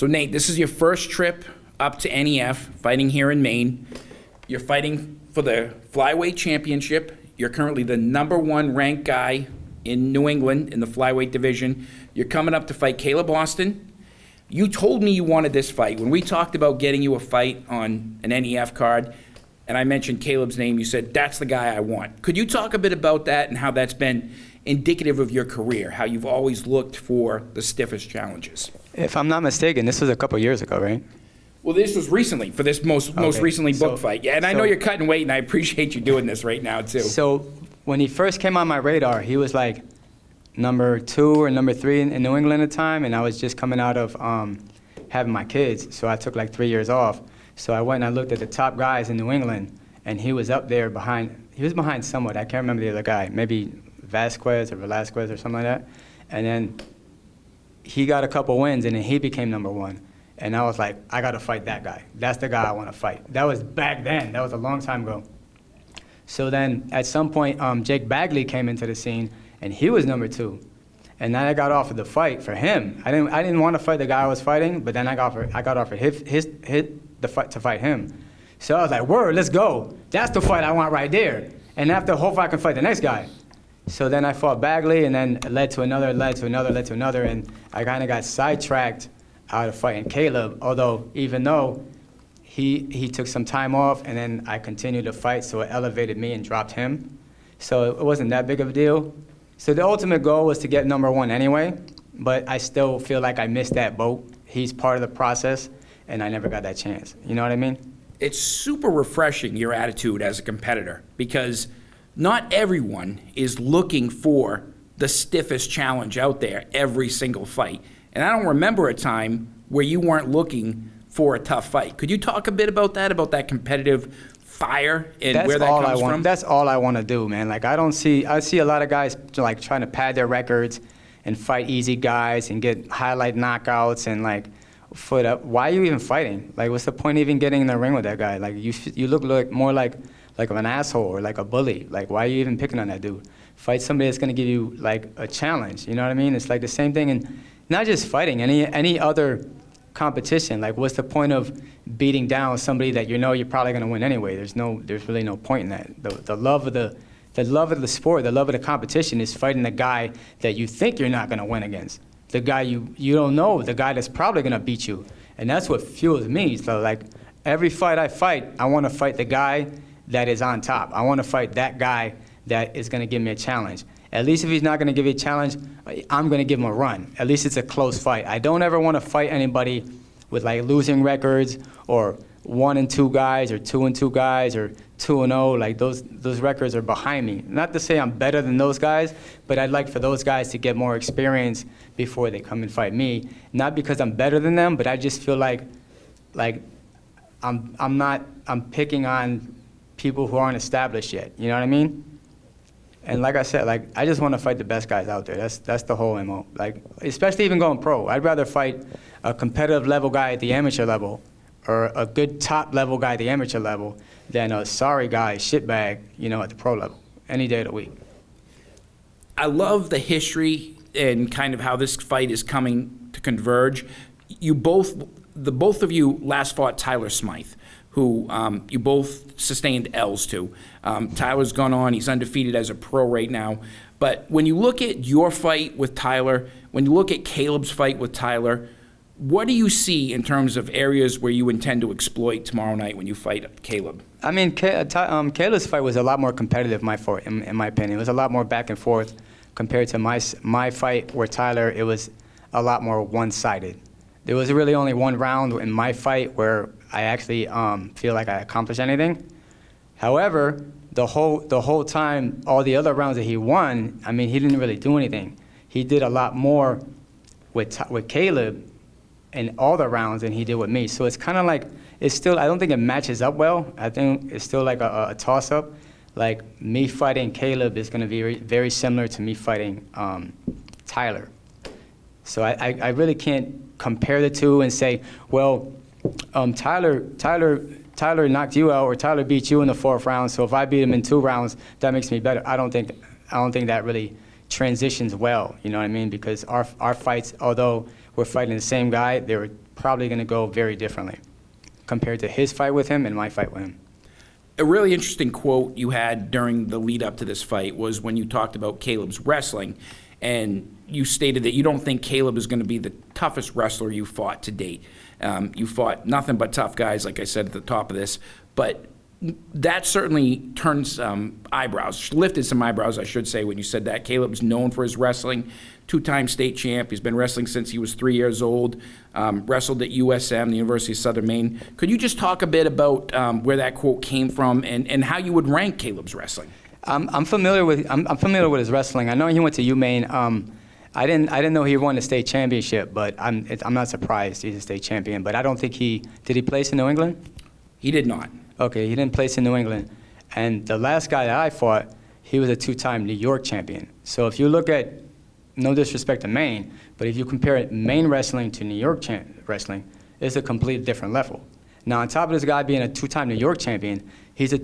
So Nate, this is your first trip up to NEF, fighting here in Maine. You're fighting for the flyweight championship. You're currently the #1 ranked guy in New England in the flyweight division. You're coming up to fight Caleb Austin. You told me you wanted this fight. When we talked about getting you a fight on an NEF card, and I mentioned Caleb's name, you said, that's the guy I want. Could you talk a bit about that and how that's been indicative of your career, how you've always looked for the stiffest challenges? If I'm not mistaken, this was a couple years ago, right? Well, this was recently, for this most recently booked fight. Yeah, and I know you're cutting weight, and I appreciate you doing this right now, too. So when he first came on my radar, he was like #2 or #3 in New England at the time, and I was just coming out of having my kids, so I took like 3 years off. So I went and I looked at the top guys in New England, and he was up there he was behind someone. I can't remember the other guy, maybe Velasquez or something like that. And then he got a couple wins, and then he became #1. And I was like, I got to fight that guy. That's the guy I want to fight. That was back then. That was a long time ago. So then at some point, Jake Bagley came into the scene, and he was #2. And then I got offered the fight for him. I didn't want to fight the guy I was fighting, but then I got offered the fight to fight him. So I was like, word, let's go. That's the fight I want right there. And after, hopefully I can fight the next guy. So then I fought Bagley, and then it led to another, and I kind of got sidetracked out of fighting Caleb, even though he took some time off, and then I continued to fight, so it elevated me and dropped him. So it wasn't that big of a deal. So the ultimate goal was to get #1 anyway, but I still feel like I missed that boat. He's part of the process, and I never got that chance. You know what I mean? It's super refreshing, your attitude as a competitor, because not everyone is looking for the stiffest challenge out there every single fight. And I don't remember a time where you weren't looking for a tough fight. Could you talk a bit about that competitive fire and where that comes from? That's all I want to do, man. Like I see a lot of guys like trying to pad their records and fight easy guys and get highlight knockouts and like foot up. Why are you even fighting? Like what's the point of even getting in the ring with that guy? Like you look more like an asshole or like a bully. Like why are you even picking on that dude? Fight somebody that's going to give you like a challenge. You know what I mean? It's like the same thing in not just fighting, any other competition. Like what's the point of beating down somebody that you know you're probably going to win anyway? There's really no point in that. The love of the sport, the love of the competition is fighting the guy that you think you're not going to win against. The guy you don't know, the guy that's probably going to beat you. And that's what fuels me. So like every fight I fight, I want to fight the guy that is on top. I want to fight that guy that is going to give me a challenge. At least if he's not going to give me a challenge, I'm going to give him a run. At least it's a close fight. I don't ever want to fight anybody with like losing records or 1-2 guys or 2-2 guys or 2-0. Like those records are behind me. Not to say I'm better than those guys, but I'd like for those guys to get more experience before they come and fight me. Not because I'm better than them, but I just feel like I'm picking on people who aren't established yet. You know what I mean? And like I said, like I just want to fight the best guys out there. That's the whole MO. Like especially even going pro, I'd rather fight a competitive level guy at the amateur level, or a good top level guy at the amateur level, than a sorry guy, shitbag, at the pro level, any day of the week. I love the history and kind of how this fight is coming to converge. The both of you last fought Tyler Smythe, who you both sustained L's to. Tyler's gone on, he's undefeated as a pro right now. But when you look at your fight with Tyler, when you look at Caleb's fight with Tyler, what do you see in terms of areas where you intend to exploit tomorrow night when you fight Caleb? I mean, Caleb's fight was a lot more competitive, in my opinion. It was a lot more back and forth compared to my fight where Tyler, it was a lot more one-sided. There was really only one round in my fight where I actually feel like I accomplished anything. However, the whole time, all the other rounds that he won, I mean, he didn't really do anything. He did a lot more with Caleb in all the rounds than he did with me. So it's kind of like, I don't think it matches up well. I think it's still like a toss-up. Like me fighting Caleb is going to be very similar to me fighting Tyler. So I really can't compare the two and say, well, Tyler knocked you out or Tyler beat you in the 4th round, so if I beat him in 2 rounds, that makes me better. I don't think that really transitions well, you know what I mean? Because our fights, although we're fighting the same guy, they were probably going to go very differently compared to his fight with him and my fight with him. A really interesting quote you had during the lead up to this fight was when you talked about Caleb's wrestling, and you stated that you don't think Caleb is going to be the toughest wrestler you fought to date. You fought nothing but tough guys, like I said at the top of this, but that certainly turns eyebrows, lifted some eyebrows, I should say, when you said that. Caleb's known for his wrestling, two-time state champ. He's been wrestling since he was 3 years old, wrestled at USM, the University of Southern Maine. Could you just talk a bit about where that quote came from and how you would rank Caleb's wrestling? I'm familiar with his wrestling. I know he went to UMaine. I didn't know he won the state championship, but I'm not surprised he's a state champion. But I don't think did he place in New England? He did not. Okay, he didn't place in New England. And the last guy that I fought, he was a two-time New York champion. So if you look at, no disrespect to Maine, but if you compare Maine wrestling to New York wrestling, it's a completely different level. Now, on top of this guy being a two-time New York champion, he's a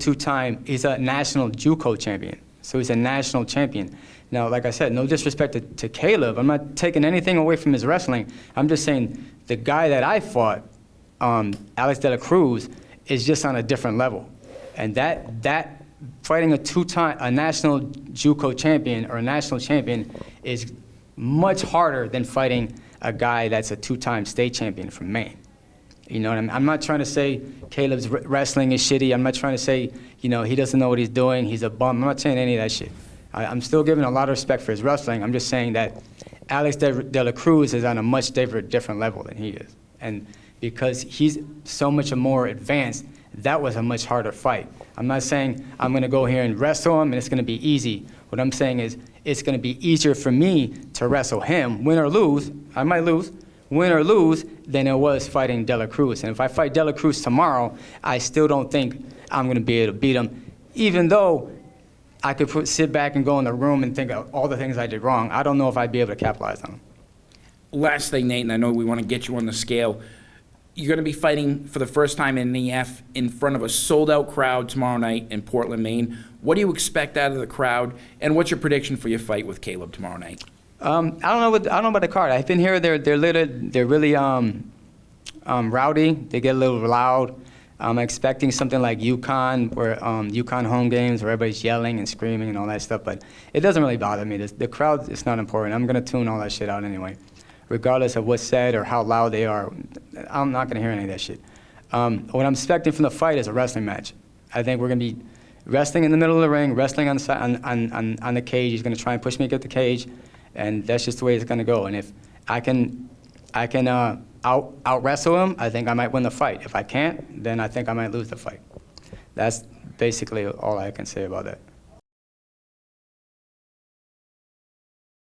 national JUCO champion. So he's a national champion. Now, like I said, no disrespect to Caleb. I'm not taking anything away from his wrestling. I'm just saying the guy that I fought, Alex De La Cruz, is just on a different level. And that fighting a national JUCO champion or a national champion is much harder than fighting a guy that's a two-time state champion from Maine. You know what I mean? I'm not trying to say Caleb's wrestling is shitty. I'm not trying to say, he doesn't know what he's doing. He's a bum. I'm not saying any of that shit. I'm still giving a lot of respect for his wrestling. I'm just saying that Alex De La Cruz is on a much different level than he is. And because he's so much more advanced, that was a much harder fight. I'm not saying I'm going to go here and wrestle him and it's going to be easy. What I'm saying is it's going to be easier for me to wrestle him, win or lose. I might lose, win or lose, than it was fighting De La Cruz. And if I fight De La Cruz tomorrow, I still don't think I'm going to be able to beat him, even though I could sit back and go in the room and think of all the things I did wrong. I don't know if I'd be able to capitalize on him. Last thing, Nate, and I know we want to get you on the scale. You're going to be fighting for the first time in the EF in front of a sold-out crowd tomorrow night in Portland, Maine. What do you expect out of the crowd, and what's your prediction for your fight with Caleb tomorrow night? I don't know about the card. I've been here. They're really rowdy. They get a little loud. I'm expecting something like UConn, where UConn home games, where everybody's yelling and screaming and all that stuff. But it doesn't really bother me. The crowd is not important. I'm going to tune all that shit out anyway, regardless of what's said or how loud they are. I'm not going to hear any of that shit. What I'm expecting from the fight is a wrestling match. I think we're going to be wrestling in the middle of the ring, wrestling on the cage. He's going to try and push me to get the cage, and that's just the way it's going to go. And if I can out wrestle him, I think I might win the fight. If I can't, then I think I might lose the fight. That's basically all I can say about that.